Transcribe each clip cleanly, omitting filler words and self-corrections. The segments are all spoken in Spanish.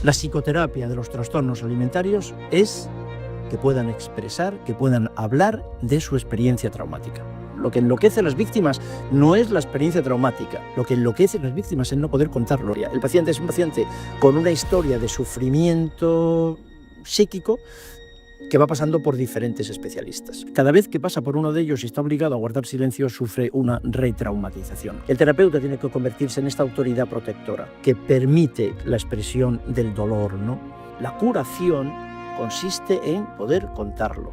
La psicoterapia de los trastornos alimentarios es que puedan expresar, que puedan hablar de su experiencia traumática. Lo que enloquece a las víctimas no es la experiencia traumática, lo que enloquece a las víctimas es el no poder contarlo. El paciente es un paciente con una historia de sufrimiento psíquico que va pasando por diferentes especialistas. Cada vez que pasa por uno de ellos y está obligado a guardar silencio, sufre una retraumatización. El terapeuta tiene que convertirse en esta autoridad protectora que permite la expresión del dolor, ¿no? La curación consiste en poder contarlo.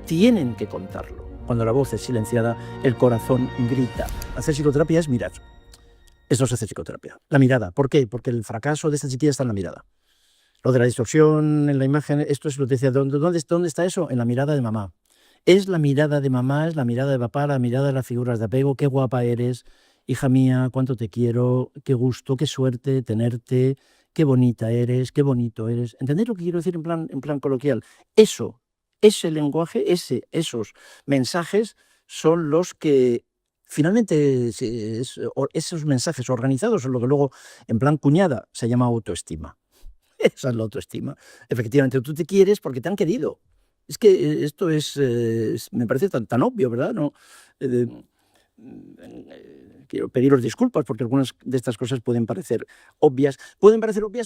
Tienen que contarlo. Cuando la voz es silenciada, el corazón grita. Hacer psicoterapia es mirar. Esto es hacer psicoterapia. La mirada. ¿Por qué? Porque el fracaso de esta chiquilla está en la mirada. Lo de la distorsión en la imagen, esto es lo que decía, ¿dónde está eso? En la mirada de mamá. Es la mirada de mamá, es la mirada de papá, la mirada de las figuras de apego. Qué guapa eres, hija mía, cuánto te quiero, qué gusto, qué suerte tenerte, qué bonita eres, qué bonito eres. ¿Entendéis lo que quiero decir en plan coloquial? Eso, ese lenguaje, esos mensajes son los que finalmente esos mensajes organizados son lo que luego en plan cuñada se llama autoestima. Esa es la autoestima. Efectivamente, tú te quieres porque te han querido. Es que esto me parece tan obvio, ¿verdad? No, quiero pediros disculpas porque algunas de estas cosas pueden parecer obvias.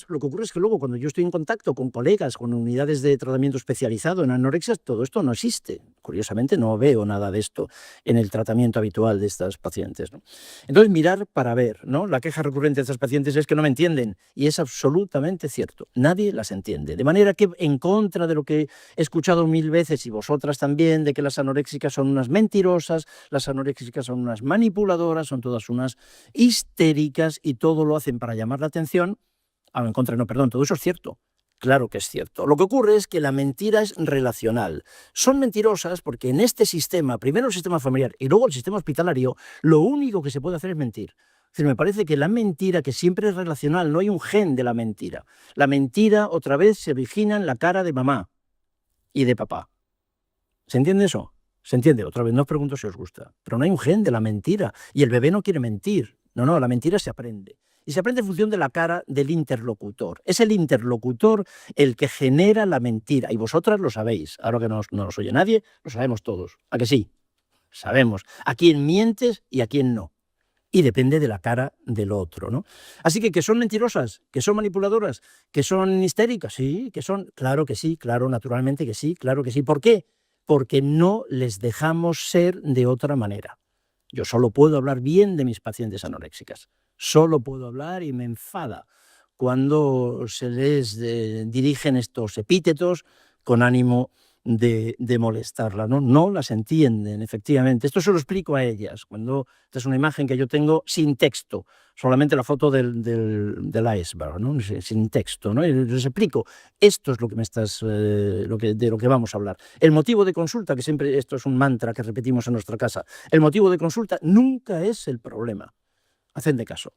Lo que ocurre es que luego cuando yo estoy en contacto con colegas, con unidades de tratamiento especializado en anorexia, todo esto no existe. Curiosamente no veo nada de esto en el tratamiento habitual de estas pacientes, ¿no? Entonces mirar para ver, ¿no? La queja recurrente de estas pacientes es que no me entienden y es absolutamente cierto. Nadie las entiende. De manera que en contra de lo que he escuchado 1000 veces y vosotras también, de que las anoréxicas son unas mentirosas, las anoréxicas son unas manipuladoras, son todas unas histéricas y todo lo hacen para llamar la atención. En contra, no, perdón, todo eso es cierto. Claro que es cierto. Lo que ocurre es que la mentira es relacional. Son mentirosas porque en este sistema, primero el sistema familiar y luego el sistema hospitalario, lo único que se puede hacer es mentir. Es decir, me parece que la mentira, que siempre es relacional, no hay un gen de la mentira. La mentira otra vez se origina en la cara de mamá y de papá. ¿Se entiende eso? Se entiende, otra vez no os pregunto si os gusta, pero no hay un gen de la mentira y el bebé no quiere mentir. No, la mentira se aprende. Y se aprende en función de la cara del interlocutor. Es el interlocutor el que genera la mentira. Y vosotras lo sabéis. Ahora que no nos oye nadie, lo sabemos todos. ¿A que sí? Sabemos a quién mientes y a quién no. Y depende de la cara del otro, ¿no? Así que son mentirosas, que son manipuladoras, que son histéricas, sí, que son... Claro que sí, claro, naturalmente que sí, claro que sí. ¿Por qué? Porque no les dejamos ser de otra manera. Yo solo puedo hablar bien de mis pacientes anoréxicas. Solo puedo hablar y me enfada cuando se les dirigen estos epítetos con ánimo de molestarla, ¿no? No las entienden, efectivamente. Esto se lo explico a ellas. Esta es una imagen que yo tengo sin texto, solamente la foto del iceberg, ¿no? Sin texto, ¿no? Y les explico, esto es lo que de lo que vamos a hablar. El motivo de consulta, que siempre esto es un mantra que repetimos en nuestra casa, el motivo de consulta nunca es el problema. Hacedme caso.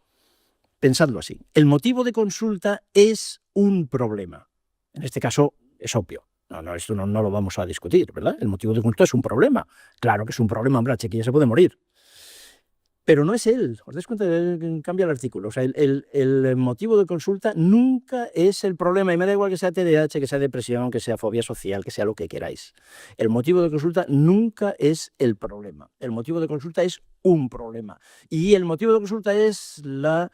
Pensadlo así. El motivo de consulta es un problema. En este caso es obvio. Esto no lo vamos a discutir, ¿verdad? El motivo de consulta es un problema. Claro que es un problema, hombre, la chiquilla se puede morir. Pero no es él. ¿Os dais cuenta? Cambia el artículo. O sea, el motivo de consulta nunca es el problema. Y me da igual que sea TDAH, que sea depresión, que sea fobia social, que sea lo que queráis. El motivo de consulta nunca es el problema. El motivo de consulta es un problema. Y el motivo de consulta es la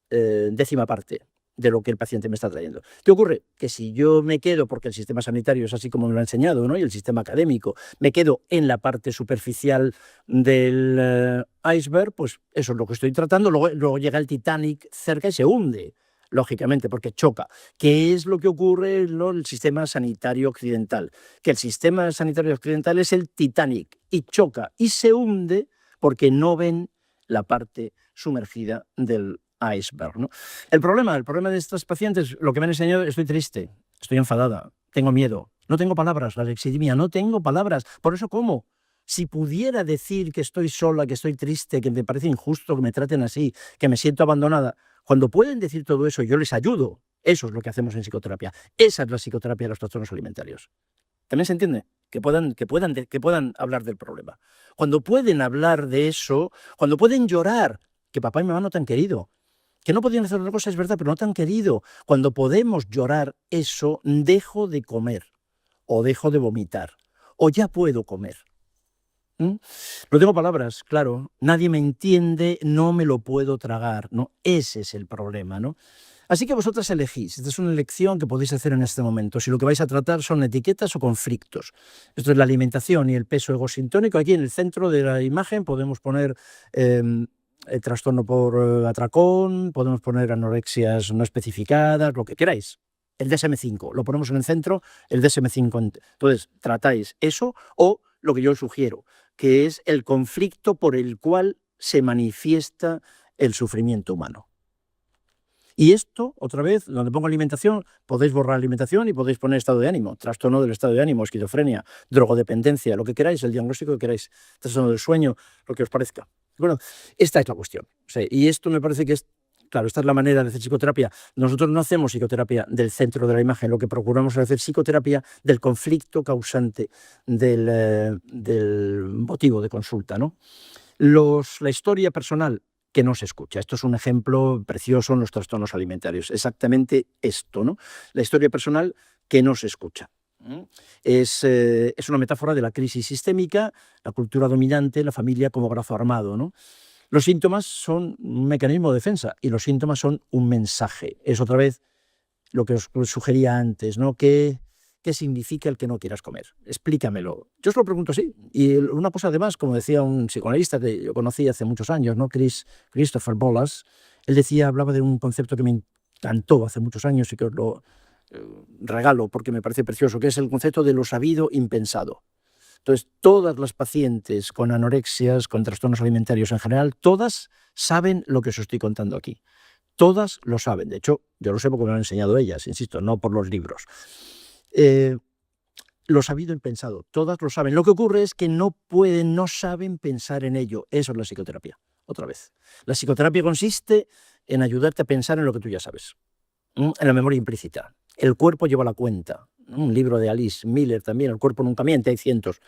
décima parte de lo que el paciente me está trayendo. ¿Qué ocurre? Que si yo me quedo, porque el sistema sanitario es así como me lo ha enseñado, ¿no? Y el sistema académico, me quedo en la parte superficial del iceberg, pues eso es lo que estoy tratando. Luego llega el Titanic cerca y se hunde, lógicamente, porque choca. ¿Qué es lo que ocurre en el sistema sanitario occidental? Que el sistema sanitario occidental es el Titanic y choca y se hunde porque no ven la parte sumergida del iceberg, ¿no? El problema de estas pacientes, lo que me han enseñado, estoy triste, estoy enfadada, tengo miedo, no tengo palabras, la alexidimia, no tengo palabras, por eso ¿cómo? Si pudiera decir que estoy sola, que estoy triste, que me parece injusto que me traten así, que me siento abandonada, cuando pueden decir todo eso, yo les ayudo. Eso es lo que hacemos en psicoterapia. Esa es la psicoterapia de los trastornos alimentarios. ¿También se entiende? Que puedan hablar del problema. Cuando pueden hablar de eso, cuando pueden llorar, que papá y mamá no te han querido, Que no podían hacer otra cosa, es verdad, pero no te han querido. Cuando podemos llorar eso, dejo de comer, o dejo de vomitar, o ya puedo comer. No tengo palabras, claro, nadie me entiende, no me lo puedo tragar, ¿no? Ese es el problema, ¿no? Así que vosotras elegís, esta es una elección que podéis hacer en este momento, si lo que vais a tratar son etiquetas o conflictos. Esto es la alimentación y el peso egosintónico. Aquí en el centro de la imagen podemos poner el trastorno por atracón, podemos poner anorexias no especificadas, lo que queráis. El DSM-5, lo ponemos en el centro, el DSM-5. Entonces, tratáis eso o lo que yo sugiero, que es el conflicto por el cual se manifiesta el sufrimiento humano. Y esto, otra vez, donde pongo alimentación, podéis borrar alimentación y podéis poner estado de ánimo, trastorno del estado de ánimo, esquizofrenia, drogodependencia, lo que queráis, el diagnóstico que queráis, trastorno del sueño, lo que os parezca. Bueno, esta es la cuestión. Sí, y esto me parece que es, claro, esta es la manera de hacer psicoterapia. Nosotros no hacemos psicoterapia del centro de la imagen, lo que procuramos es hacer psicoterapia del conflicto causante del motivo de consulta, ¿no? La historia personal que no se escucha. Esto es un ejemplo precioso en los trastornos alimentarios. Exactamente esto, ¿no? La historia personal que no se escucha. Es una metáfora de la crisis sistémica, la cultura dominante, la familia como brazo armado, ¿no? Los síntomas son un mecanismo de defensa y los síntomas son un mensaje. Es otra vez lo que os sugería antes, ¿no? ¿Qué significa el que no quieras comer? Explícamelo. Yo os lo pregunto así. Y una cosa además, como decía un psicoanalista que yo conocí hace muchos años, ¿no? Christopher Bollas, él hablaba de un concepto que me encantó hace muchos años y que os lo regalo porque me parece precioso, que es el concepto de lo sabido impensado. Entonces, todas las pacientes con anorexias, con trastornos alimentarios en general, todas saben lo que os estoy contando aquí. Todas lo saben. De hecho, yo lo sé porque me lo han enseñado ellas, insisto, no por los libros. Lo sabido impensado, todas lo saben. Lo que ocurre es que no saben pensar en ello. Eso es la psicoterapia, otra vez. La psicoterapia consiste en ayudarte a pensar en lo que tú ya sabes, en la memoria implícita. El cuerpo lleva la cuenta. Un libro de Alice Miller también, El cuerpo nunca miente. Hay cientos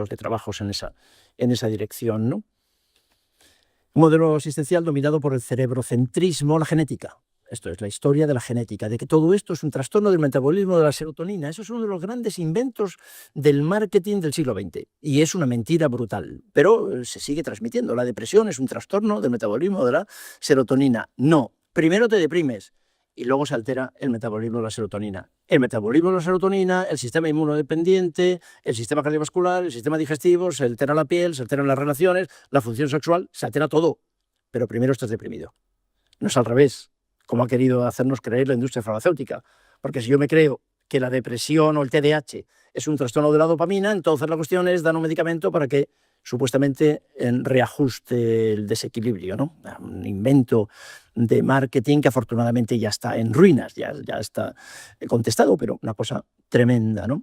de trabajos en esa dirección, ¿no? Un modelo asistencial dominado por el cerebrocentrismo, la genética. Esto es la historia de la genética, de que todo esto es un trastorno del metabolismo de la serotonina. Eso es uno de los grandes inventos del marketing del siglo XX. Y es una mentira brutal, pero se sigue transmitiendo. La depresión es un trastorno del metabolismo de la serotonina. No, primero te deprimes y luego se altera el metabolismo de la serotonina. El metabolismo de la serotonina, el sistema inmunodependiente, el sistema cardiovascular, el sistema digestivo, se altera la piel, se alteran las relaciones, la función sexual, se altera todo. Pero primero estás deprimido. No es al revés, como ha querido hacernos creer la industria farmacéutica. Porque si yo me creo que la depresión o el TDAH es un trastorno de la dopamina, entonces la cuestión es dar un medicamento para que supuestamente reajuste el desequilibrio, ¿no? Un invento de marketing que afortunadamente ya está en ruinas, ya está contestado, pero una cosa tremenda, ¿no?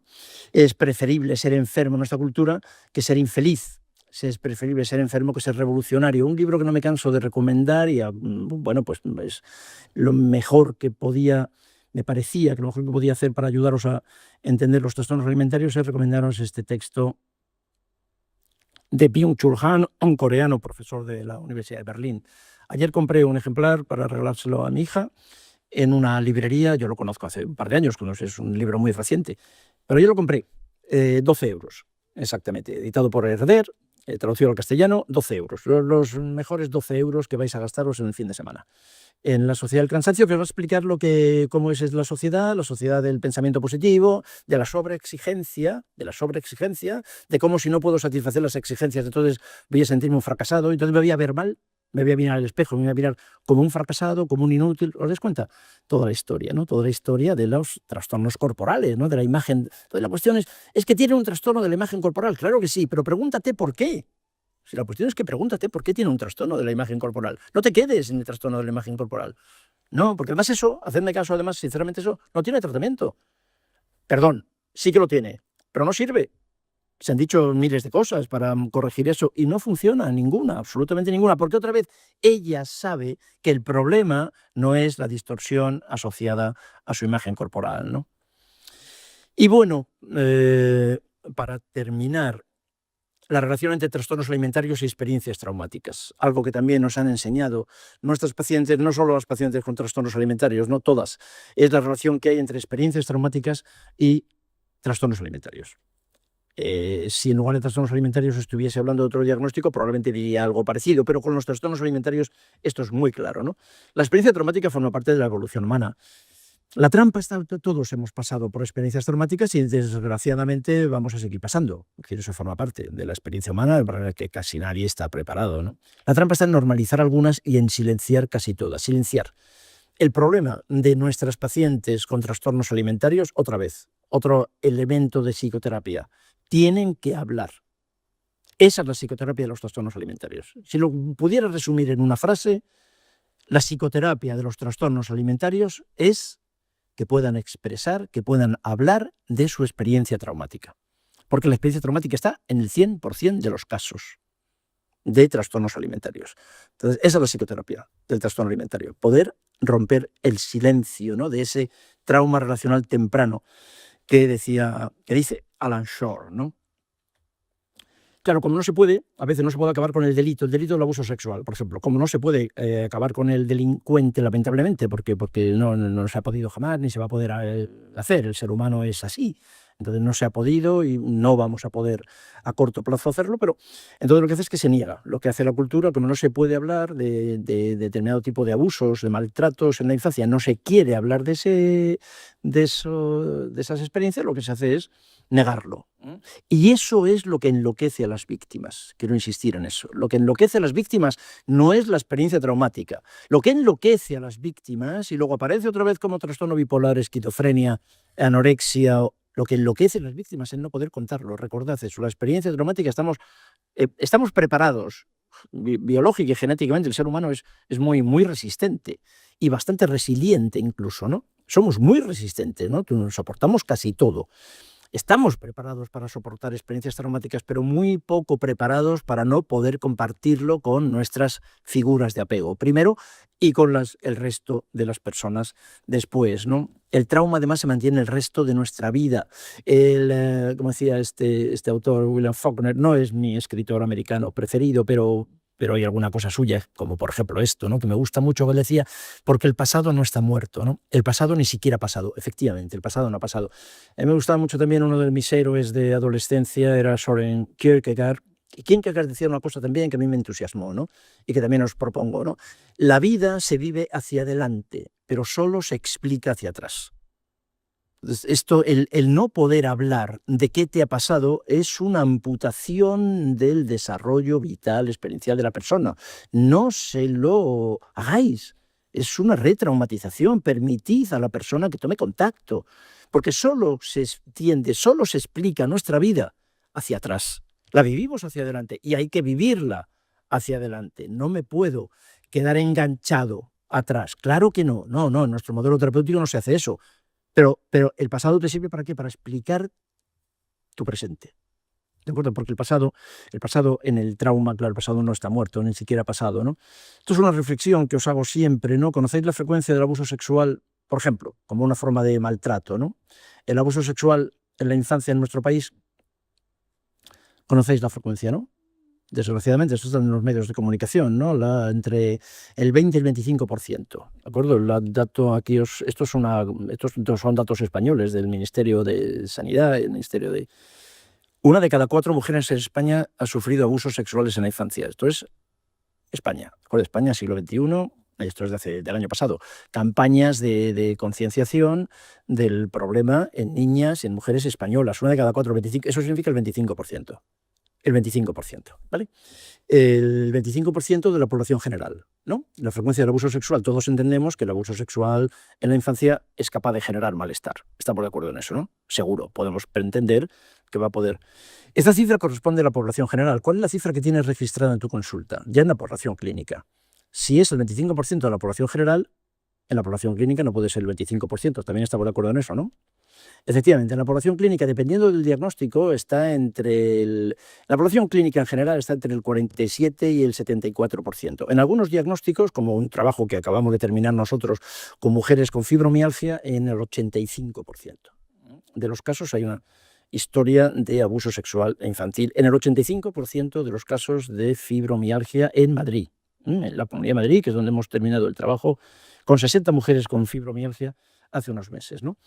Es preferible ser enfermo en nuestra cultura que ser infeliz. Es preferible ser enfermo que ser revolucionario. Un libro que no me canso de recomendar y, bueno, pues es lo mejor que me parecía que lo mejor que podía hacer para ayudaros a entender los trastornos alimentarios es recomendaros este texto de Byung-Chul Han, un coreano, profesor de la Universidad de Berlín. Ayer compré un ejemplar para regalárselo a mi hija en una librería. Yo lo conozco hace un par de años, es un libro muy reciente, pero yo lo compré, 12 euros, exactamente, editado por Herder, traducido al castellano, 12 euros. Los mejores 12 euros que vais a gastaros en el fin de semana. En la sociedad del cansancio, que os va a explicar cómo es la sociedad del pensamiento positivo, de la sobreexigencia, de cómo si no puedo satisfacer las exigencias, entonces voy a sentirme un fracasado, entonces me voy a ver mal, me voy a mirar al espejo, me voy a mirar como un fracasado, como un inútil. ¿Os dais cuenta? Toda la historia, ¿no? Toda la historia de los trastornos corporales, ¿no? De la imagen. Entonces la cuestión es que tiene un trastorno de la imagen corporal, claro que sí, pero pregúntate por qué. Si la cuestión es que pregúntate por qué tiene un trastorno de la imagen corporal. No te quedes en el trastorno de la imagen corporal. No, porque además eso, hacedme caso, además, sinceramente eso, no tiene tratamiento. Perdón, sí que lo tiene, pero no sirve. Se han dicho miles de cosas para corregir eso y no funciona ninguna, absolutamente ninguna, porque otra vez ella sabe que el problema no es la distorsión asociada a su imagen corporal, ¿no? Y bueno, para terminar, la relación entre trastornos alimentarios y experiencias traumáticas, algo que también nos han enseñado nuestras pacientes, no solo las pacientes con trastornos alimentarios, no todas, es la relación que hay entre experiencias traumáticas y trastornos alimentarios. Si en lugar de trastornos alimentarios estuviese hablando de otro diagnóstico, probablemente diría algo parecido, pero con los trastornos alimentarios esto es muy claro, ¿no? La experiencia traumática forma parte de la evolución humana. La trampa está, todos hemos pasado por experiencias traumáticas y desgraciadamente vamos a seguir pasando. Es decir, eso forma parte de la experiencia humana para la que casi nadie está preparado, ¿no? La trampa está en normalizar algunas y en silenciar casi todas. Silenciar. El problema de nuestras pacientes con trastornos alimentarios, otra vez, otro elemento de psicoterapia, tienen que hablar. Esa es la psicoterapia de los trastornos alimentarios. Si lo pudiera resumir en una frase, la psicoterapia de los trastornos alimentarios es que puedan expresar, que puedan hablar de su experiencia traumática. Porque la experiencia traumática está en el 100% de los casos de trastornos alimentarios. Entonces, esa es la psicoterapia del trastorno alimentario. Poder romper el silencio, ¿no?, de ese trauma relacional temprano que dice Alan Shore, ¿no? Claro, como no se puede, a veces no se puede acabar con el delito del abuso sexual, por ejemplo, como no se puede acabar con el delincuente, lamentablemente, porque no se ha podido jamás, ni se va a poder hacer, el ser humano es así, entonces no se ha podido y no vamos a poder a corto plazo hacerlo, pero entonces lo que hace es que se niega, lo que hace la cultura, como no se puede hablar de determinado tipo de abusos, de maltratos en la infancia, no se quiere hablar de esas experiencias, lo que se hace es negarlo. Y eso es lo que enloquece a las víctimas. Quiero insistir en eso. Lo que enloquece a las víctimas no es la experiencia traumática. Lo que enloquece a las víctimas, y luego aparece otra vez como trastorno bipolar, esquizofrenia, anorexia, lo que enloquece a las víctimas es no poder contarlo. Recordad eso, la experiencia traumática estamos preparados. Biológica y genéticamente el ser humano es muy, muy resistente y bastante resiliente incluso, ¿no? Somos muy resistentes, ¿no? Soportamos casi todo. Estamos preparados para soportar experiencias traumáticas, pero muy poco preparados para no poder compartirlo con nuestras figuras de apego, primero, y con el resto de las personas después, ¿no? El trauma además se mantiene el resto de nuestra vida. Como decía este autor, William Faulkner, no es mi escritor americano preferido, pero hay alguna cosa suya, como por ejemplo esto, ¿no?, que me gusta mucho, que él decía, porque el pasado no está muerto, ¿no? El pasado ni siquiera ha pasado, efectivamente, el pasado no ha pasado. A mí me gustaba mucho también, uno de mis héroes de adolescencia era Søren Kierkegaard. Y Kierkegaard decía una cosa también que a mí me entusiasmó, ¿no?, y que también os propongo, ¿no? La vida se vive hacia adelante, pero solo se explica hacia atrás. Esto, el no poder hablar de qué te ha pasado es una amputación del desarrollo vital, experiencial de la persona. No se lo hagáis. Es una retraumatización. Permitid a la persona que tome contacto, porque solo se entiende, solo se explica nuestra vida hacia atrás. La vivimos hacia adelante y hay que vivirla hacia adelante. No me puedo quedar enganchado atrás. Claro que no. No, en nuestro modelo terapéutico no se hace eso. Pero el pasado te sirve ¿para qué? Para explicar tu presente. ¿De acuerdo? Porque el pasado en el trauma, claro, el pasado no está muerto, ni siquiera ha pasado, ¿no? Esto es una reflexión que os hago siempre, ¿no? ¿Conocéis la frecuencia del abuso sexual, por ejemplo, como una forma de maltrato, ¿no? El abuso sexual en la infancia en nuestro país, conocéis la frecuencia, ¿no? Desgraciadamente, esto está en los medios de comunicación, ¿no? Entre el 20 y el 25%. ¿De acuerdo? El dato aquí, estos son datos españoles del Ministerio de Sanidad, el Ministerio de... 1 de cada 4 mujeres en España ha sufrido abusos sexuales en la infancia. Esto es España. ¿De acuerdo? España, siglo XXI, esto es del año pasado. Campañas de concienciación del problema en niñas y en mujeres españolas. 1 de cada 4, 25, eso significa el 25%. El 25%, ¿vale? El 25% de la población general, ¿no? La frecuencia del abuso sexual, todos entendemos que el abuso sexual en la infancia es capaz de generar malestar. Estamos de acuerdo en eso, ¿no? Seguro, podemos pretender que va a poder. Esta cifra corresponde a la población general. ¿Cuál es la cifra que tienes registrada en tu consulta? Ya en la población clínica. Si es el 25% de la población general, en la población clínica no puede ser el 25%. También estamos de acuerdo en eso, ¿no? Efectivamente, en la población clínica, dependiendo del diagnóstico, la población clínica en general está entre el 47 y el 74%. En algunos diagnósticos, como un trabajo que acabamos de terminar nosotros con mujeres con fibromialgia, en el 85%. De los casos hay historia de abuso sexual infantil en el 85% de los casos de fibromialgia en Madrid, en la Comunidad de Madrid, que es donde hemos terminado el trabajo, con 60 mujeres con fibromialgia hace unos meses, ¿no?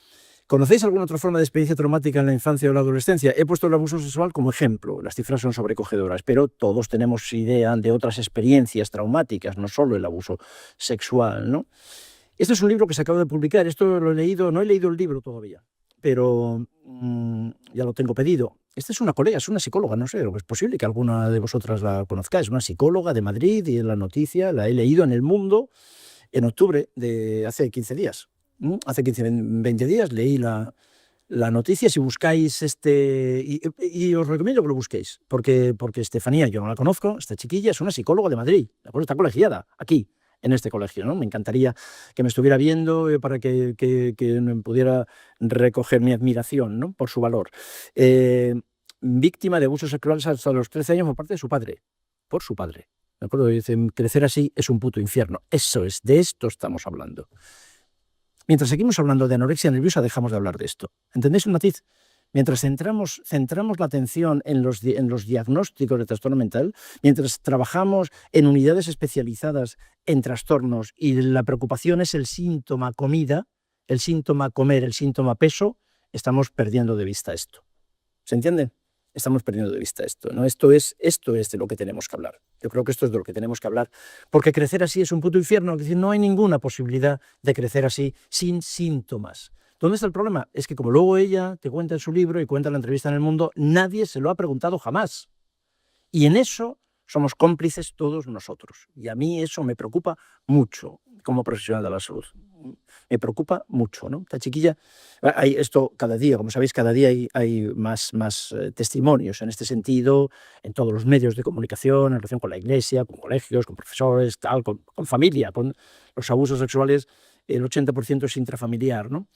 ¿Conocéis alguna otra forma de experiencia traumática en la infancia o la adolescencia? He puesto el abuso sexual como ejemplo, las cifras son sobrecogedoras, pero todos tenemos idea de otras experiencias traumáticas, no solo el abuso sexual, ¿no? Este es un libro que se acaba de publicar, esto lo he leído, no he leído el libro todavía, pero ya lo tengo pedido. Esta es una colega, es una psicóloga, no sé, es posible que alguna de vosotras la conozcáis, una psicóloga de Madrid, y la noticia la he leído en El Mundo en octubre de hace 15 días. Hace 20 días leí la noticia. Si buscáis y os recomiendo que lo busquéis, porque Estefanía, yo no la conozco, esta chiquilla es una psicóloga de Madrid, ¿de acuerdo? Está colegiada aquí, en este colegio, ¿no? Me encantaría que me estuviera viendo para que pudiera recoger mi admiración, ¿no? Por su valor. Víctima de abusos sexuales hasta los 13 años por parte de su padre, por su padre. ¿De acuerdo? Dicen, crecer así es un puto infierno. Eso es, de esto estamos hablando. Mientras seguimos hablando de anorexia nerviosa, dejamos de hablar de esto. ¿Entendéis el matiz? Mientras centramos la atención en los diagnósticos de trastorno mental, mientras trabajamos en unidades especializadas en trastornos y la preocupación es el síntoma comida, el síntoma comer, el síntoma peso, estamos perdiendo de vista esto. ¿Se entiende? Estamos perdiendo de vista esto, ¿no? Esto es de lo que tenemos que hablar. Yo creo que esto es de lo que tenemos que hablar, porque crecer así es un puto infierno. Es decir, no hay ninguna posibilidad de crecer así sin síntomas. ¿Dónde está el problema? Es que como luego ella te cuenta en su libro y cuenta en la entrevista en El Mundo, nadie se lo ha preguntado jamás. Y en eso somos cómplices todos nosotros. Y a mí eso me preocupa mucho como profesional de la salud. Me preocupa mucho, ¿no? Esta chiquilla, hay esto cada día, como sabéis, cada día hay más testimonios en este sentido, en todos los medios de comunicación, en relación con la iglesia, con colegios, con profesores, tal, con familia, con los abusos sexuales. El 80% es intrafamiliar, ¿no?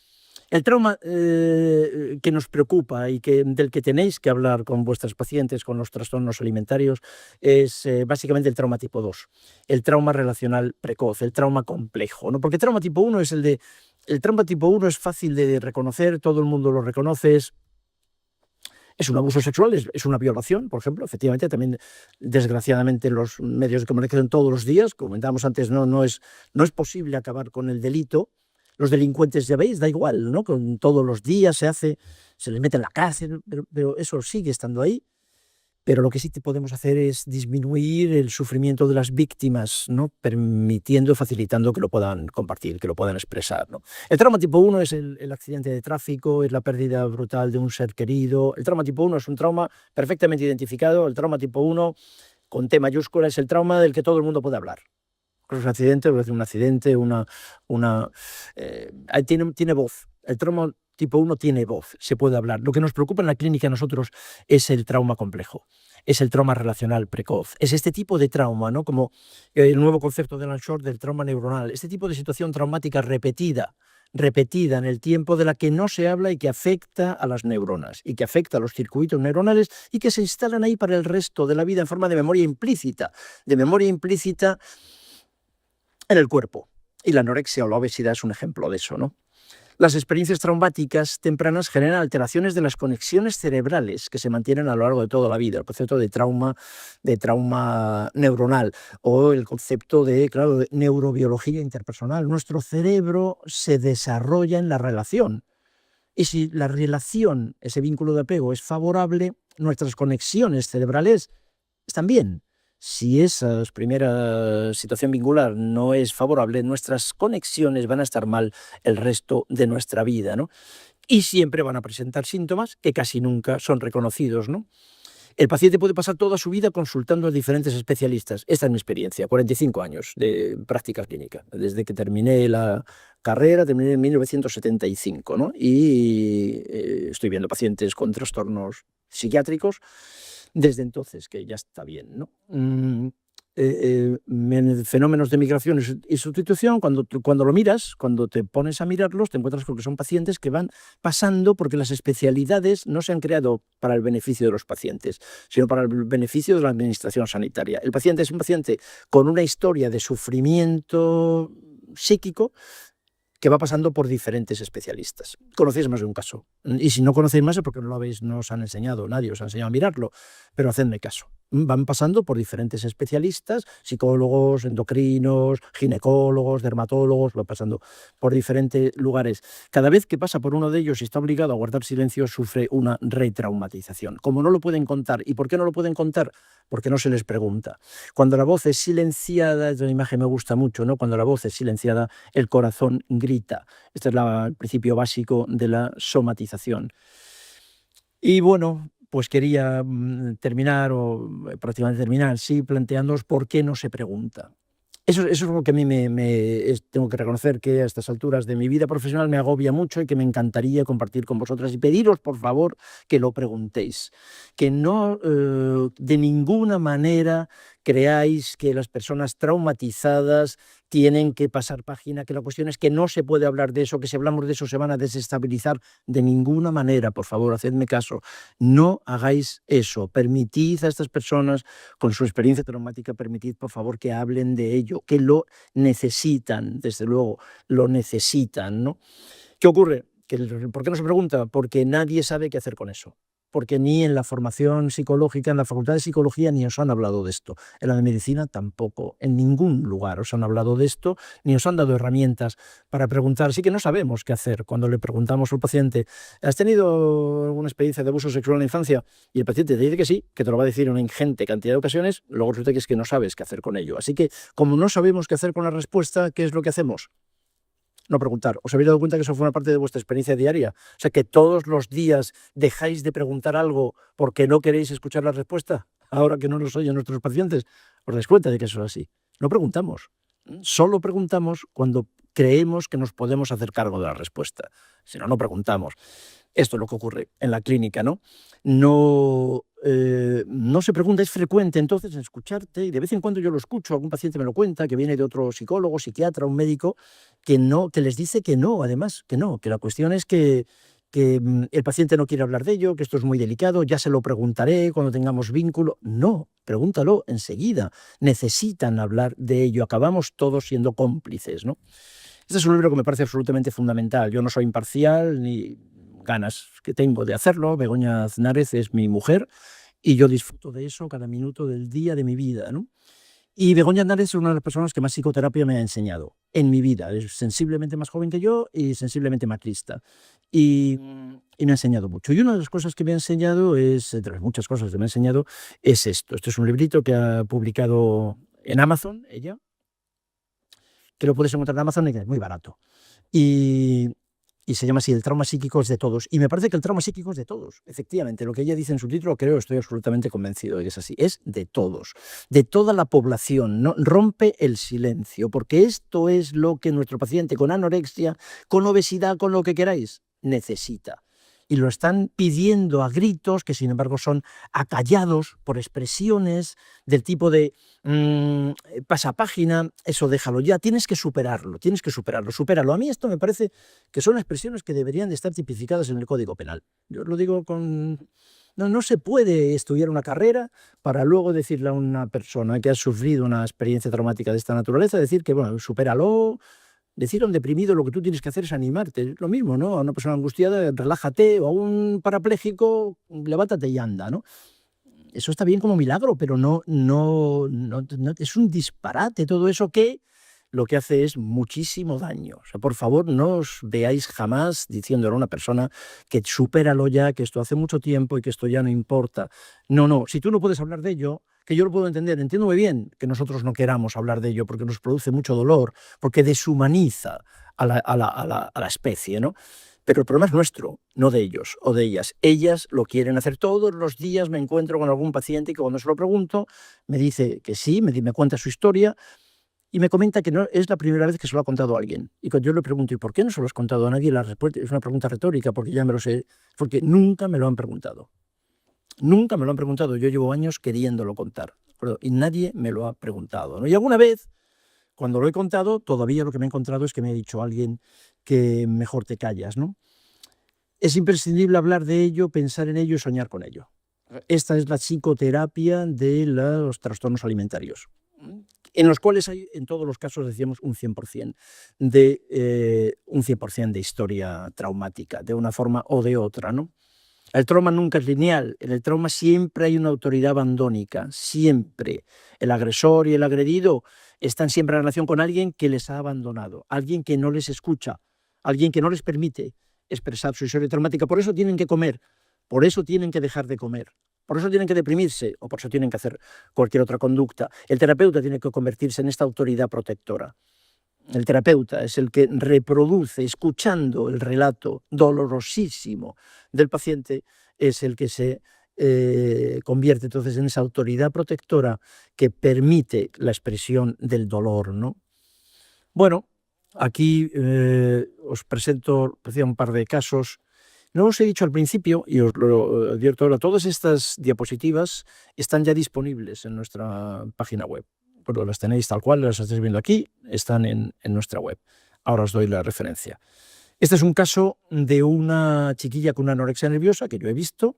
El trauma que nos preocupa y del que tenéis que hablar con vuestras pacientes con los trastornos alimentarios es básicamente el trauma tipo 2, el trauma relacional precoz, el trauma complejo, ¿no? Porque el trauma tipo 1 el trauma tipo 1 es fácil de reconocer, todo el mundo lo reconoce, es un abuso sexual, es una violación, por ejemplo. Efectivamente, también, desgraciadamente, en los medios de comunicación todos los días, como comentábamos antes, no es posible acabar con el delito. Los delincuentes, ya veis, da igual, ¿no? Con todos los días se les mete en la cárcel, pero eso sigue estando ahí. Pero lo que sí podemos hacer es disminuir el sufrimiento de las víctimas, ¿no? Permitiendo, facilitando que lo puedan compartir, que lo puedan expresar, ¿no? El trauma tipo 1 es el accidente de tráfico, es la pérdida brutal de un ser querido. El trauma tipo 1 es un trauma perfectamente identificado. El trauma tipo 1, con T mayúscula, es el trauma del que todo el mundo puede hablar. Un accidente, tiene voz. El trauma tipo 1 tiene voz, se puede hablar. Lo que nos preocupa en la clínica a nosotros es el trauma complejo, es el trauma relacional precoz, es este tipo de trauma, ¿no? Como el nuevo concepto de Alan Shore del trauma neuronal, este tipo de situación traumática repetida en el tiempo, de la que no se habla y que afecta a las neuronas y que afecta a los circuitos neuronales y que se instalan ahí para el resto de la vida en forma de memoria implícita en el cuerpo. Y la anorexia o la obesidad es un ejemplo de eso, ¿no? Las experiencias traumáticas tempranas generan alteraciones de las conexiones cerebrales que se mantienen a lo largo de toda la vida. El concepto de trauma neuronal, o el concepto de neurobiología interpersonal. Nuestro cerebro se desarrolla en la relación. Y si la relación, ese vínculo de apego, es favorable, nuestras conexiones cerebrales están bien. Si esa primera situación vincular no es favorable, nuestras conexiones van a estar mal el resto de nuestra vida, ¿no? Y siempre van a presentar síntomas que casi nunca son reconocidos, ¿no? El paciente puede pasar toda su vida consultando a diferentes especialistas. Esta es mi experiencia, 45 años de práctica clínica. Desde que terminé la carrera, terminé en 1975, ¿no? Y estoy viendo pacientes con trastornos psiquiátricos desde entonces, que ya está bien, ¿no? Fenómenos de migración y sustitución, cuando lo miras, cuando te pones a mirarlos, te encuentras con que son pacientes que van pasando porque las especialidades no se han creado para el beneficio de los pacientes, sino para el beneficio de la administración sanitaria. El paciente es un paciente con una historia de sufrimiento psíquico que va pasando por diferentes especialistas. Conocéis más de un caso. Y si no conocéis más es porque no os han enseñado, nadie os ha enseñado a mirarlo, pero hacedme caso. Van pasando por diferentes especialistas, psicólogos, endocrinos, ginecólogos, dermatólogos, van pasando por diferentes lugares. Cada vez que pasa por uno de ellos y está obligado a guardar silencio, sufre una retraumatización. Como no lo pueden contar, ¿y por qué no lo pueden contar? Porque no se les pregunta. Cuando la voz es silenciada, esta imagen me gusta mucho, ¿no? Cuando la voz es silenciada, el corazón grita. Este es el principio básico de la somatización. Y bueno, pues quería terminar, o prácticamente terminar, sí, planteándoos por qué no se pregunta. Eso es lo que a mí tengo que reconocer que a estas alturas de mi vida profesional me agobia mucho y que me encantaría compartir con vosotras y pediros, por favor, que lo preguntéis. Que no de ninguna manera creáis que las personas traumatizadas tienen que pasar página, que la cuestión es que no se puede hablar de eso, que si hablamos de eso se van a desestabilizar. De ninguna manera, por favor, hacedme caso. No hagáis eso. Permitid a estas personas, con su experiencia traumática, permitid, por favor, que hablen de ello, que lo necesitan, desde luego, lo necesitan, ¿no? ¿Qué ocurre? ¿Por qué no se pregunta? Porque nadie sabe qué hacer con eso. Porque ni en la formación psicológica, en la Facultad de Psicología, ni os han hablado de esto. En la de Medicina tampoco. En ningún lugar os han hablado de esto, ni os han dado herramientas para preguntar. Sí que no sabemos qué hacer cuando le preguntamos al paciente, ¿has tenido alguna experiencia de abuso sexual en la infancia? Y el paciente te dice que sí, que te lo va a decir en una ingente cantidad de ocasiones, luego resulta que es que no sabes qué hacer con ello. Así que, como no sabemos qué hacer con la respuesta, ¿qué es lo que hacemos? No preguntar. ¿Os habéis dado cuenta que eso fue una parte de vuestra experiencia diaria? O sea, que todos los días dejáis de preguntar algo porque no queréis escuchar la respuesta. Ahora que no nos oyen nuestros pacientes, os dais cuenta de que eso es así. No preguntamos. Solo preguntamos cuando creemos que nos podemos hacer cargo de la respuesta. Si no, no preguntamos. Esto es lo que ocurre en la clínica, ¿no? No se pregunta, es frecuente entonces escucharte, y de vez en cuando yo lo escucho, algún paciente me lo cuenta, que viene de otro psicólogo, psiquiatra, un médico, que les dice que no, además, que no, que la cuestión es que el paciente no quiere hablar de ello, que esto es muy delicado, ya se lo preguntaré cuando tengamos vínculo. No, pregúntalo enseguida. Necesitan hablar de ello, acabamos todos siendo cómplices, ¿no? Este es un libro que me parece absolutamente fundamental. Yo no soy imparcial, ni ganas que tengo de hacerlo. Begoña Aznárez es mi mujer y yo disfruto de eso cada minuto del día de mi vida, ¿no? Y Begoña Aznárez es una de las personas que más psicoterapia me ha enseñado en mi vida. Es sensiblemente más joven que yo y sensiblemente más lista. Y me ha enseñado mucho. Y una de las cosas que me ha enseñado entre las muchas cosas que me ha enseñado, es esto. Este es un librito que ha publicado en Amazon, ella, que lo puedes encontrar en Amazon y que es muy barato. Y se llama así, El trauma psíquico es de todos. Y me parece que el trauma psíquico es de todos. Efectivamente, lo que ella dice en su título, estoy absolutamente convencido de que es así. Es de todos, de toda la población. ¿No? Rompe el silencio, porque esto es lo que nuestro paciente con anorexia, con obesidad, con lo que queráis, necesita. Y lo están pidiendo a gritos, que sin embargo son acallados por expresiones del tipo de pasa página, eso déjalo ya, tienes que superarlo, supéralo. A mí esto me parece que son expresiones que deberían de estar tipificadas en el Código Penal. Yo lo digo no se puede estudiar una carrera para luego decirle a una persona que ha sufrido una experiencia traumática de esta naturaleza, decir que, bueno, supéralo. Decir a un deprimido lo que tú tienes que hacer es animarte. Es lo mismo, ¿no? A una persona angustiada, relájate, o a un parapléjico, levántate y anda, ¿no? Eso está bien como milagro, pero no, es un disparate todo eso que lo que hace es muchísimo daño. O sea, por favor, no os veáis jamás diciéndole a una persona que supéralo ya, que esto hace mucho tiempo y que esto ya no importa. No, si tú no puedes hablar de ello, que yo lo puedo entender, entiendo muy bien que nosotros no queramos hablar de ello porque nos produce mucho dolor, porque deshumaniza a la especie, ¿no? Pero el problema es nuestro, no de ellos o de ellas. Ellas lo quieren hacer todos los días. Me encuentro con algún paciente que cuando se lo pregunto me dice que sí, me cuenta su historia y me comenta que no es la primera vez que se lo ha contado a alguien. Y cuando yo le pregunto, ¿y por qué no se lo has contado a nadie? La respuesta es una pregunta retórica, porque ya me lo sé, porque nunca me lo han preguntado. Nunca me lo han preguntado. Yo llevo años queriéndolo contar, y nadie me lo ha preguntado, ¿no? Y alguna vez, cuando lo he contado, todavía lo que me he encontrado es que me ha dicho alguien que mejor te callas, ¿no? Es imprescindible hablar de ello, pensar en ello y soñar con ello. Esta es la psicoterapia de los trastornos alimentarios. en los cuales hay, en todos los casos, decíamos, un 100% de historia traumática, de una forma o de otra, ¿no? El trauma nunca es lineal, en el trauma siempre hay una autoridad abandónica, siempre. El agresor y el agredido están siempre en relación con alguien que les ha abandonado, alguien que no les escucha, alguien que no les permite expresar su historia traumática. Por eso tienen que comer, por eso tienen que dejar de comer, por eso tienen que deprimirse o por eso tienen que hacer cualquier otra conducta. El terapeuta tiene que convertirse en esta autoridad protectora. El terapeuta es el que reproduce, escuchando el relato dolorosísimo del paciente, es el que se convierte entonces en esa autoridad protectora que permite la expresión del dolor, ¿no? Bueno, aquí os presento un par de casos. No os he dicho al principio, y os lo advierto ahora, todas estas diapositivas están ya disponibles en nuestra página web. Bueno, las tenéis tal cual, las estáis viendo aquí, están en nuestra web. Ahora os doy la referencia. Este es un caso de una chiquilla con una anorexia nerviosa que yo he visto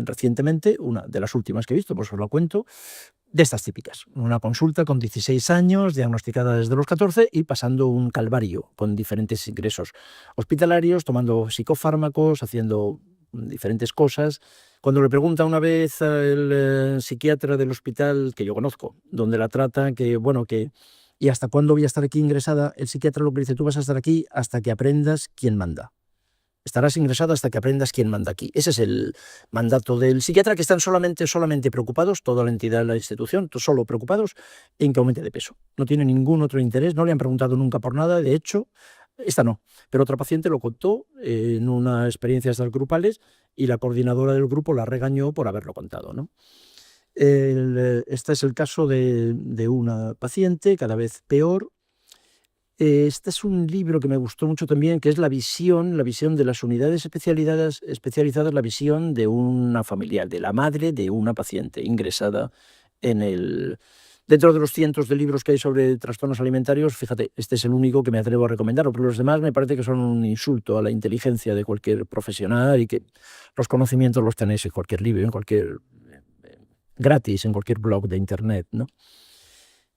recientemente, una de las últimas que he visto, pues os lo cuento, de estas típicas. Una consulta con 16 años, diagnosticada desde los 14 y pasando un calvario con diferentes ingresos hospitalarios, tomando psicofármacos, haciendo diferentes cosas. Cuando le pregunta una vez al psiquiatra del hospital que yo conozco, donde la trata, ¿y hasta cuándo voy a estar aquí ingresada? El psiquiatra lo que dice: tú vas a estar aquí hasta que aprendas quién manda. Estarás ingresada hasta que aprendas quién manda aquí. Ese es el mandato del psiquiatra, que están solamente preocupados, toda la entidad, la institución, solo preocupados en que aumente de peso. No tiene ningún otro interés, no le han preguntado nunca por nada, de hecho, esta no. Pero otra paciente lo contó en una experiencia de estas grupales y la coordinadora del grupo la regañó por haberlo contado, ¿no? Este es el caso de una paciente cada vez peor. Este es un libro que me gustó mucho también, que es la visión de las unidades especializadas, la visión de una familiar, de la madre de una paciente ingresada dentro de los cientos de libros que hay sobre trastornos alimentarios. Fíjate, este es el único que me atrevo a recomendar, pero los demás me parece que son un insulto a la inteligencia de cualquier profesional y que los conocimientos los tenéis en cualquier libro, en cualquier gratis, en cualquier blog de internet, ¿no?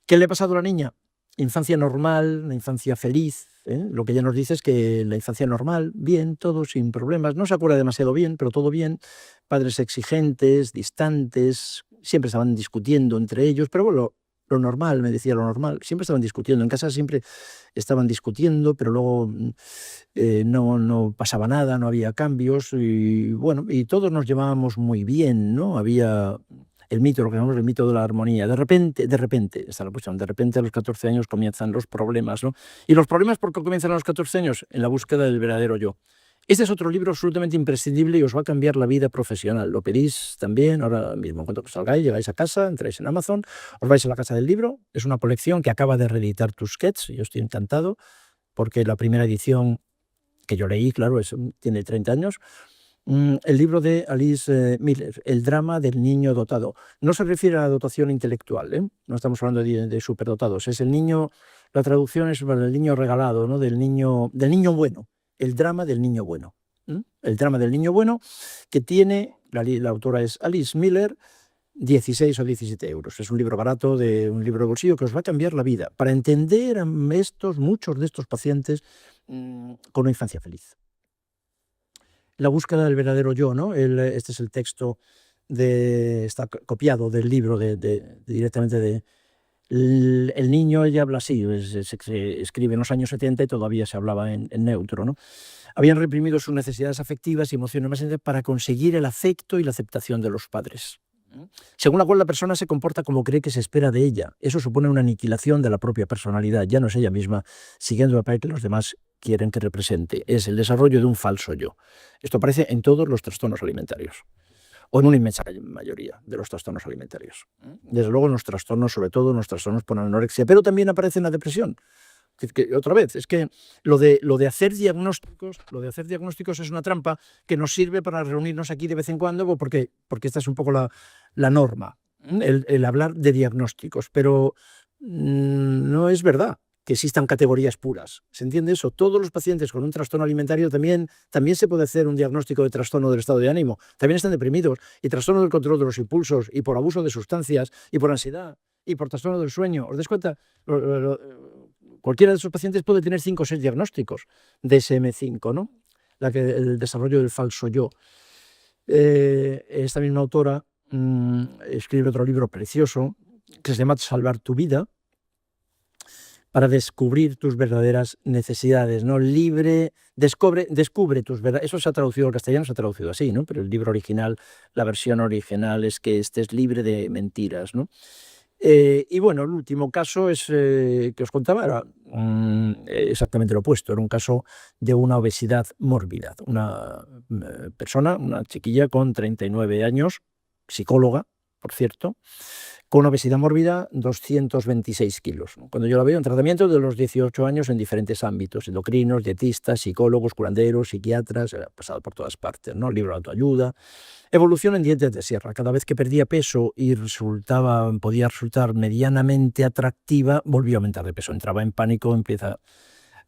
¿Qué le ha pasado a la niña? Infancia normal, una infancia feliz. Lo que ella nos dice es que la infancia normal, bien, todo sin problemas. No se acuerda demasiado bien, pero todo bien. Padres exigentes, distantes, siempre estaban discutiendo entre ellos, pero bueno, lo normal, me decía, lo normal. Siempre estaban discutiendo, en casa siempre estaban discutiendo, pero luego no pasaba nada, no había cambios y bueno, y todos nos llevábamos muy bien, ¿no? Había el mito, lo que llamamos el mito de la armonía. De repente, está la cuestión, de repente a los 14 años comienzan los problemas, ¿no? ¿Y los problemas por qué comienzan a los 14 años? En la búsqueda del verdadero yo. Este es otro libro absolutamente imprescindible y os va a cambiar la vida profesional. Lo pedís también ahora mismo. En cuanto que salgáis, llegáis a casa, entráis en Amazon, os vais a la casa del libro. Es una colección que acaba de reeditar Tusquets. Yo estoy encantado porque la primera edición que yo leí, claro, tiene 30 años. El libro de Alice Miller, El drama del niño dotado. No se refiere a la dotación intelectual, no estamos hablando de superdotados. Es el niño, la traducción es para el niño regalado, ¿no? Del niño bueno. El drama del niño bueno. El drama del niño bueno, que tiene, la autora es Alice Miller, 16 o 17 euros. Es un libro barato, un libro de bolsillo que os va a cambiar la vida para entender a muchos de estos pacientes con una infancia feliz. La búsqueda del verdadero yo, ¿no? Este es el texto, está copiado del libro directamente de... El niño, ella habla así, se escribe en los años 70 y todavía se hablaba en neutro, ¿no? Habían reprimido sus necesidades afectivas y emociones más intensas para conseguir el afecto y la aceptación de los padres, según la cual la persona se comporta como cree que se espera de ella. Eso supone una aniquilación de la propia personalidad, ya no es ella misma, siguiendo el papel que los demás quieren que represente. Es el desarrollo de un falso yo. Esto aparece en todos los trastornos alimentarios, o en una inmensa mayoría de los trastornos alimentarios. Desde luego en los trastornos, sobre todo en los trastornos por anorexia, pero también aparece en la depresión. Otra vez, es que lo de hacer diagnósticos es una trampa que nos sirve para reunirnos aquí de vez en cuando, porque esta es un poco la norma, el hablar de diagnósticos, pero no es verdad que existan categorías puras. ¿Se entiende eso? Todos los pacientes con un trastorno alimentario también se puede hacer un diagnóstico de trastorno del estado de ánimo. También están deprimidos y trastorno del control de los impulsos y por abuso de sustancias y por ansiedad y por trastorno del sueño. ¿Os dais cuenta? Cualquiera de esos pacientes puede tener 5 o 6 diagnósticos de SM5, ¿no? El desarrollo del falso yo. Esta misma autora escribe otro libro precioso que se llama Salvar tu vida, para descubrir tus verdaderas necesidades, ¿no? Descubre tus verdaderas. Eso se ha traducido al castellano, se ha traducido así, ¿no? Pero el libro original, la versión original es que estés libre de mentiras, ¿no? Y bueno, el último caso es que os contaba, era exactamente lo opuesto, era un caso de una obesidad mórbida. Una persona, una chiquilla con 39 años, psicóloga, por cierto, con obesidad mórbida, 226 kilos. Cuando yo la veo en tratamiento de los 18 años en diferentes ámbitos, endocrinos, dietistas, psicólogos, curanderos, psiquiatras, ha pasado por todas partes, ¿no? Libro de autoayuda. Evolución en dientes de sierra. Cada vez que perdía peso y podía resultar medianamente atractiva, volvió a aumentar de peso. Entraba en pánico, empieza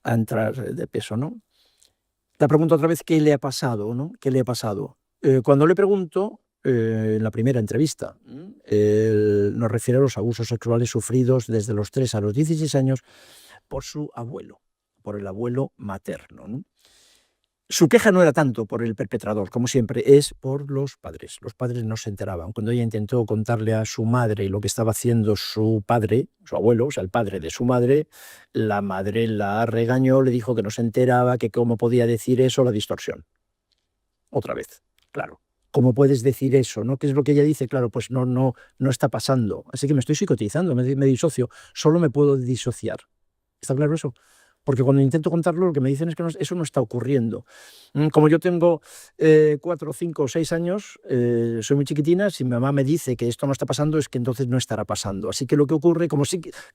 a entrar de peso, ¿no? La pregunto otra vez qué le ha pasado, ¿no? ¿Qué le ha pasado? Cuando le pregunto, en la primera entrevista, nos refiere a los abusos sexuales sufridos desde los 3 a los 16 años por su abuelo, por el abuelo materno, ¿no? Su queja no era tanto por el perpetrador, como siempre, es por los padres. Los padres no se enteraban. Cuando ella intentó contarle a su madre lo que estaba haciendo su padre, su abuelo, o sea, el padre de su madre, la madre la regañó, le dijo que no se enteraba, que cómo podía decir eso, la distorsión. Otra vez, claro. ¿Cómo puedes decir eso? ¿No? ¿Qué es lo que ella dice? Claro, pues no está pasando. Así que me estoy psicotizando, me disocio. Solo me puedo disociar. ¿Está claro eso? Porque cuando intento contarlo, lo que me dicen es que eso no está ocurriendo. Como yo tengo 4, 5 o 6 años, soy muy chiquitina, si mi mamá me dice que esto no está pasando, es que entonces no estará pasando. Así que lo que ocurre,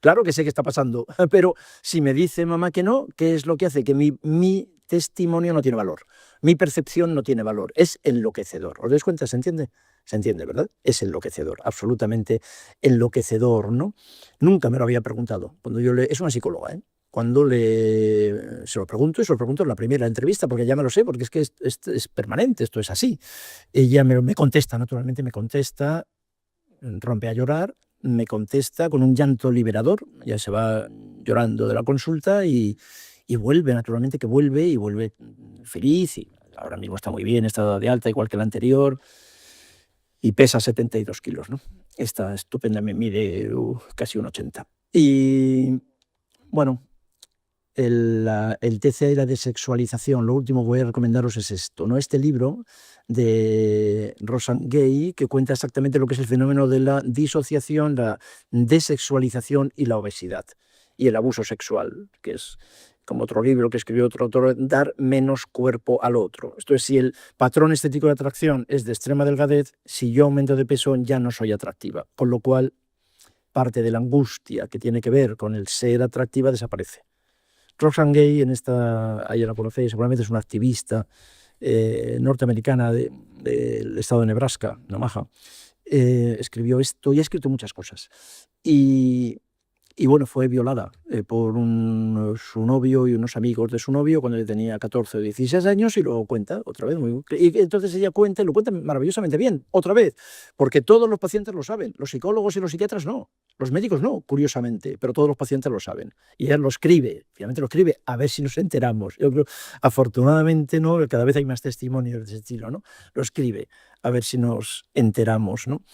claro que sé que está pasando, pero si me dice mamá que no, ¿qué es lo que hace? Que mi testimonio no tiene valor, mi percepción no tiene valor, es enloquecedor. ¿Os dais cuenta? ¿Se entiende? Se entiende, ¿verdad? Es enloquecedor, absolutamente enloquecedor, ¿no? Nunca me lo había preguntado. Es una psicóloga, ¿eh? Cuando se lo pregunto, y se lo pregunto en la primera entrevista, porque ya me lo sé, porque es que es permanente, esto es así. Ella me contesta, naturalmente me contesta, rompe a llorar, me contesta con un llanto liberador, ya se va llorando de la consulta y vuelve, naturalmente que vuelve, y vuelve feliz, y ahora mismo está muy bien, está de alta igual que la anterior, y pesa 72 kilos, ¿no? Está estupenda, me mide casi un 80. Y bueno, el TCA y la desexualización, lo último que voy a recomendaros es esto, ¿no? Este libro de Roxane Gay, que cuenta exactamente lo que es el fenómeno de la disociación, la desexualización y la obesidad, y el abuso sexual, que es como otro libro que escribió otro autor, dar menos cuerpo al otro. Esto es, si el patrón estético de atracción es de extrema delgadez, si yo aumento de peso ya no soy atractiva, con lo cual parte de la angustia que tiene que ver con el ser atractiva desaparece. Roxane Gay, ahí la conocéis, seguramente es una activista norteamericana del estado de Nebraska, una maja, escribió esto y ha escrito muchas cosas. Y bueno, fue violada por su novio y unos amigos de su novio cuando ella tenía 14 o 16 años, y lo cuenta otra vez. Y entonces ella cuenta, y lo cuenta maravillosamente bien, otra vez, porque todos los pacientes lo saben, los psicólogos y los psiquiatras no, los médicos no, curiosamente, pero todos los pacientes lo saben. Y ella lo escribe, finalmente lo escribe, a ver si nos enteramos. Yo creo, afortunadamente, ¿no? Cada vez hay más testimonios de ese estilo, ¿no? Lo escribe, a ver si nos enteramos, ¿no?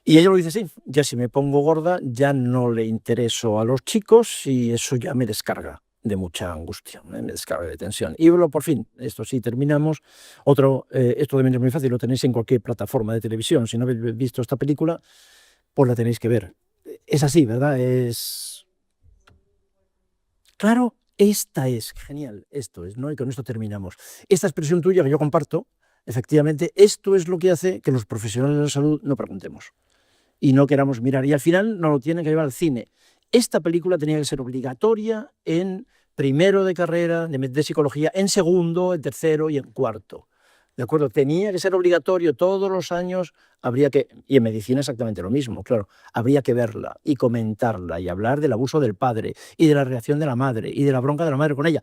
Y ella lo dice así: ya si me pongo gorda, ya no le intereso a los chicos, y eso ya me descarga de mucha angustia, me descarga de tensión. Y bueno, por fin, esto sí, terminamos. Esto también es muy fácil, lo tenéis en cualquier plataforma de televisión. Si no habéis visto esta película, pues la tenéis que ver. Es así, ¿verdad? Claro, esta es genial, esto es, ¿no? Y con esto terminamos. Esta expresión tuya que yo comparto, efectivamente, esto es lo que hace que los profesionales de la salud no preguntemos y no queramos mirar. Y al final nos lo tienen que llevar al cine. Esta película tenía que ser obligatoria en primero de carrera de psicología, en segundo, en tercero y en cuarto. ¿De acuerdo? Tenía que ser obligatorio todos los años, y en medicina exactamente lo mismo, claro, habría que verla y comentarla y hablar del abuso del padre y de la reacción de la madre y de la bronca de la madre con ella.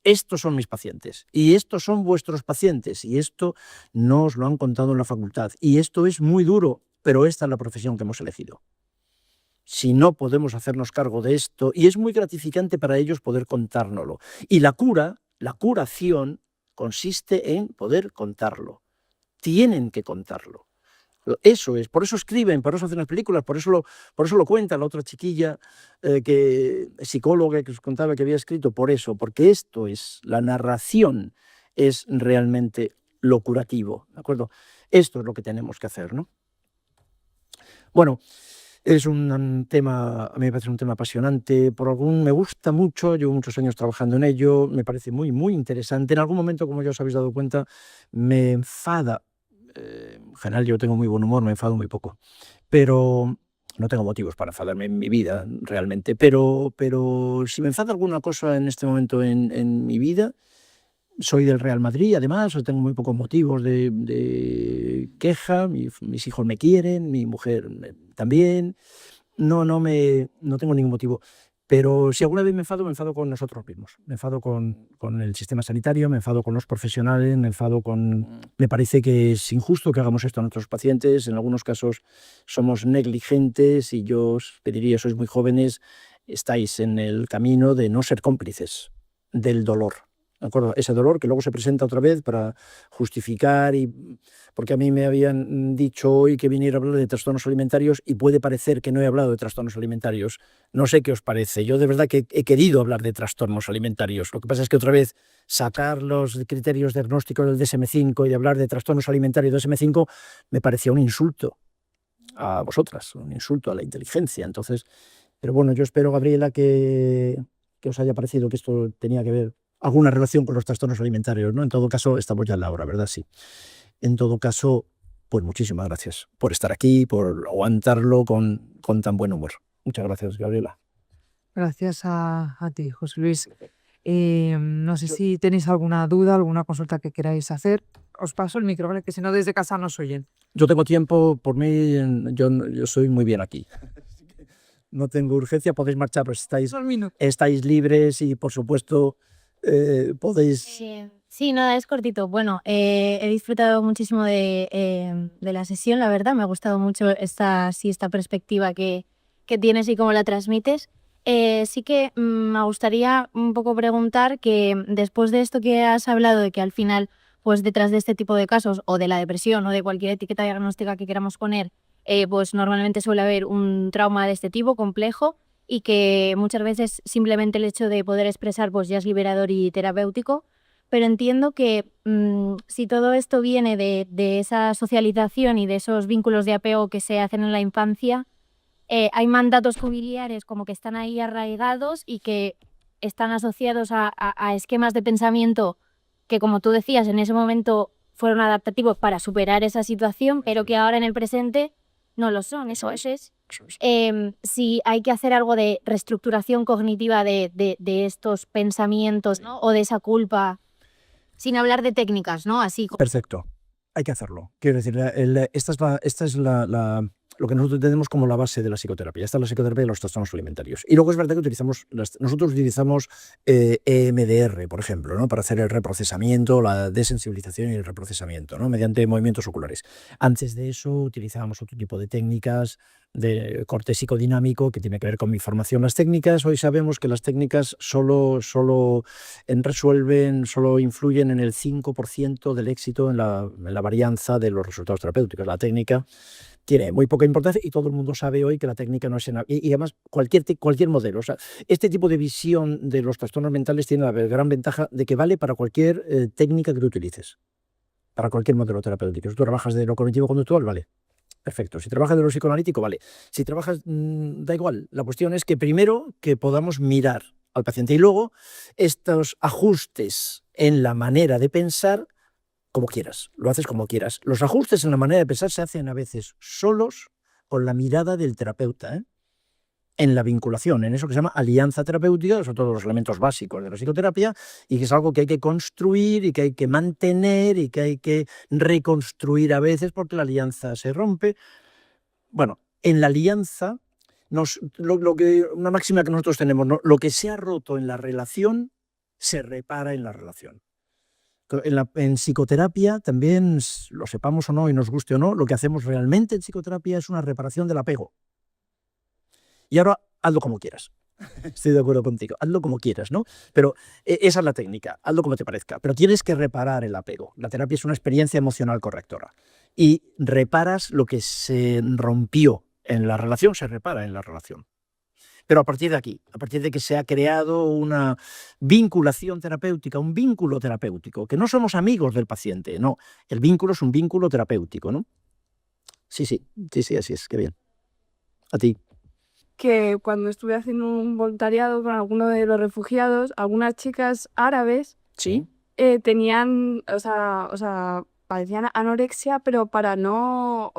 Estos son mis pacientes y estos son vuestros pacientes, y esto no os lo han contado en la facultad, y esto es muy duro, pero esta es la profesión que hemos elegido. si no podemos hacernos cargo de esto, y es muy gratificante para ellos poder contárnoslo. Y la curación, consiste en poder contarlo. Tienen que contarlo. Eso es, por eso escriben, por eso hacen las películas, por eso lo cuenta la otra chiquilla, psicóloga que os contaba que había escrito, por eso, porque esto es, la narración es realmente lo curativo, ¿de acuerdo? Esto es lo que tenemos que hacer, ¿no? Bueno, es un tema, a mí me parece un tema apasionante, me gusta mucho, llevo muchos años trabajando en ello, me parece muy, muy interesante. En algún momento, como ya os habéis dado cuenta, me enfada. En general yo tengo muy buen humor, me enfado muy poco, pero no tengo motivos para enfadarme en mi vida realmente, pero si me enfada alguna cosa en este momento en mi vida, soy del Real Madrid, además, tengo muy pocos motivos de queja, mis hijos me quieren, mi mujer también, no tengo ningún motivo. Pero si alguna vez me enfado con nosotros mismos, me enfado con el sistema sanitario, me enfado con los profesionales, me parece que es injusto que hagamos esto a nuestros pacientes, en algunos casos somos negligentes y yo os pediría, sois muy jóvenes, estáis en el camino de no ser cómplices del dolor. ¿De acuerdo? Ese dolor que luego se presenta otra vez para justificar, porque a mí me habían dicho hoy que viniera a hablar de trastornos alimentarios y puede parecer que no he hablado de trastornos alimentarios. No sé qué os parece. Yo de verdad que he querido hablar de trastornos alimentarios. Lo que pasa es que otra vez sacar los criterios diagnósticos del DSM-5 y de hablar de trastornos alimentarios del DSM-5 me parecía un insulto a vosotras, un insulto a la inteligencia. Entonces, pero bueno, yo espero, Gabriela, que os haya parecido que esto tenía que ver alguna relación con los trastornos alimentarios, ¿no? En todo caso, estamos ya en la hora, ¿verdad? Sí. En todo caso, pues muchísimas gracias por estar aquí, por aguantarlo con tan buen humor. Muchas gracias, Gabriela. Gracias a ti, José Luis. No sé si tenéis alguna duda, alguna consulta que queráis hacer. Os paso el micro, ¿vale? Que si no, desde casa nos oyen. Yo tengo tiempo, por mí, yo soy muy bien aquí. No tengo urgencia, podéis marchar, pero estáis libres y, por supuesto, podéis... Sí, nada, es cortito. Bueno, he disfrutado muchísimo de la sesión, la verdad. Me ha gustado mucho esta perspectiva que tienes y cómo la transmites. Sí que me gustaría un poco preguntar que después de esto que has hablado, de que al final, pues detrás de este tipo de casos, o de la depresión, o de cualquier etiqueta diagnóstica que queramos poner, pues normalmente suele haber un trauma de este tipo complejo, y que muchas veces simplemente el hecho de poder expresar pues ya es liberador y terapéutico, pero entiendo que si todo esto viene de esa socialización y de esos vínculos de apego que se hacen en la infancia, hay mandatos familiares como que están ahí arraigados y que están asociados a esquemas de pensamiento que, como tú decías, en ese momento fueron adaptativos para superar esa situación, pero que ahora en el presente no lo son. Eso es. Si hay que hacer algo de reestructuración cognitiva de estos pensamientos, ¿no? O de esa culpa, sin hablar de técnicas, ¿no? Así. Perfecto, hay que hacerlo. Quiero decir, esta es lo que nosotros entendemos como la base de la psicoterapia. Esta es la psicoterapia de los trastornos alimentarios. Y luego es verdad que nosotros utilizamos EMDR, por ejemplo, ¿no? Para hacer el reprocesamiento, la desensibilización y el reprocesamiento, ¿no? Mediante movimientos oculares. Antes de eso utilizábamos otro tipo de técnicas de corte psicodinámico que tiene que ver con mi formación. Las técnicas, hoy sabemos que las técnicas solo influyen en el 5% del éxito en la varianza de los resultados terapéuticos. La técnica tiene muy poca importancia y todo el mundo sabe hoy que la técnica no es... Y además cualquier modelo. O sea, este tipo de visión de los trastornos mentales tiene la gran ventaja de que vale para cualquier técnica que tú utilices, para cualquier modelo terapéutico. Si tú trabajas de lo cognitivo-conductual, vale. Perfecto. Si trabajas de lo psicoanalítico, vale. Si trabajas, da igual. La cuestión es que primero que podamos mirar al paciente y luego estos ajustes en la manera de pensar, como quieras, lo haces como quieras. Los ajustes en la manera de pensar se hacen a veces solos con la mirada del terapeuta, en la vinculación, en eso que se llama alianza terapéutica, que son todos los elementos básicos de la psicoterapia, y que es algo que hay que construir y que hay que mantener y que hay que reconstruir a veces porque la alianza se rompe. Bueno, en la alianza, una máxima que nosotros tenemos, ¿no? Lo que se ha roto en la relación se repara en la relación. En psicoterapia también, lo sepamos o no y nos guste o no, lo que hacemos realmente en psicoterapia es una reparación del apego. Y ahora hazlo como quieras. Estoy de acuerdo contigo. Hazlo como quieras, ¿no? Pero esa es la técnica. Hazlo como te parezca. Pero tienes que reparar el apego. La terapia es una experiencia emocional correctora. Y reparas lo que se rompió en la relación, se repara en la relación. Pero a partir de aquí, a partir de que se ha creado una vinculación terapéutica, un vínculo terapéutico, que no somos amigos del paciente, no. El vínculo es un vínculo terapéutico, ¿no? Sí, así es. Qué bien. A ti. Que cuando estuve haciendo un voluntariado con alguno de los refugiados, algunas chicas árabes Sí. tenían, o sea, padecían anorexia, pero para no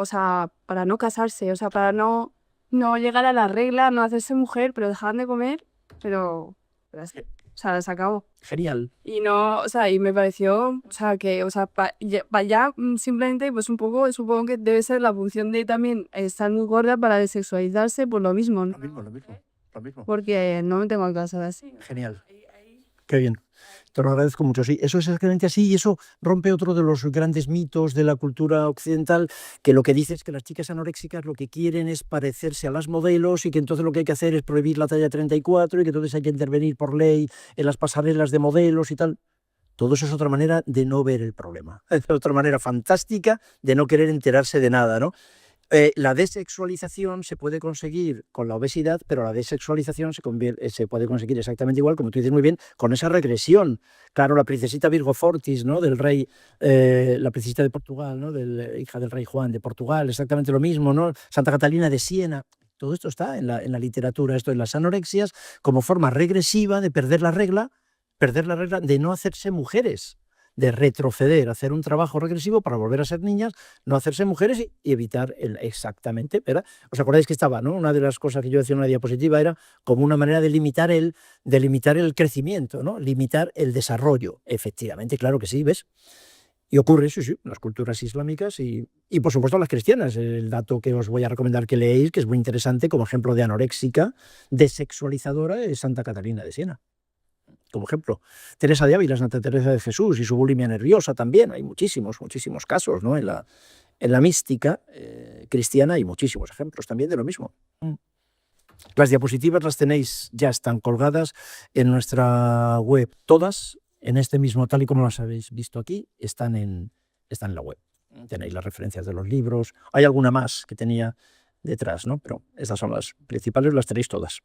casarse, o sea, para no llegar a la regla, no hacerse mujer, pero dejaban de comer, pero así, o sea, se acabó. Genial. Y no, o sea, y me pareció, o sea, que, o sea, para simplemente, pues un poco, supongo que debe ser la función de también estar muy gorda para desexualizarse, por lo mismo, ¿no? Lo mismo. Porque no me tengo que casar así. Genial. Qué bien. Te lo agradezco mucho. Sí, eso es exactamente así y eso rompe otro de los grandes mitos de la cultura occidental, que lo que dice es que las chicas anoréxicas lo que quieren es parecerse a las modelos y que entonces lo que hay que hacer es prohibir la talla 34 y que entonces hay que intervenir por ley en las pasarelas de modelos y tal. Todo eso es otra manera de no ver el problema. Es otra manera fantástica de no querer enterarse de nada, ¿no? La desexualización se puede conseguir con la obesidad, pero la desexualización se puede conseguir exactamente igual, como tú dices muy bien, con esa regresión. Claro, la princesita Virgo Fortis, ¿no? Del rey, la princesita de Portugal, ¿no? Hija del rey Juan de Portugal, exactamente lo mismo, ¿no? Santa Catalina de Siena. Todo esto está en la literatura, esto en las anorexias, como forma regresiva de perder la regla de no hacerse mujeres, de retroceder, hacer un trabajo regresivo para volver a ser niñas, no hacerse mujeres y evitar exactamente, ¿verdad? ¿Os acordáis que estaba, ¿no? Una de las cosas que yo decía en una diapositiva era como una manera de limitar el crecimiento, ¿no? Limitar el desarrollo. Efectivamente, claro que sí, ¿ves? Y ocurre, sí, en las culturas islámicas y por supuesto las cristianas. El dato que os voy a recomendar que leéis, que es muy interesante, como ejemplo de anoréxica desexualizadora, es Santa Catalina de Siena. Como ejemplo, Teresa de Ávila, Santa Teresa de Jesús y su bulimia nerviosa también. Hay muchísimos casos, ¿no? En la mística cristiana hay muchísimos ejemplos también de lo mismo. Las diapositivas las tenéis, ya están colgadas en nuestra web. Todas, en este mismo, tal y como las habéis visto aquí, están en la web. Tenéis las referencias de los libros. Hay alguna más que tenía detrás, ¿no? Pero estas son las principales, las tenéis todas.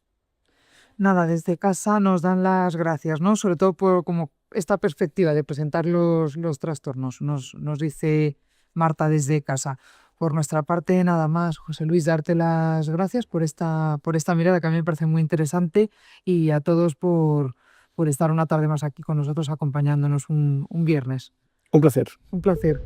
Nada, desde casa nos dan las gracias, ¿no? Sobre todo por como esta perspectiva de presentar los trastornos, nos dice Marta desde casa. Por nuestra parte, nada más, José Luis, darte las gracias por esta mirada que a mí me parece muy interesante y a todos por estar una tarde más aquí con nosotros acompañándonos un viernes. Un placer. Un placer.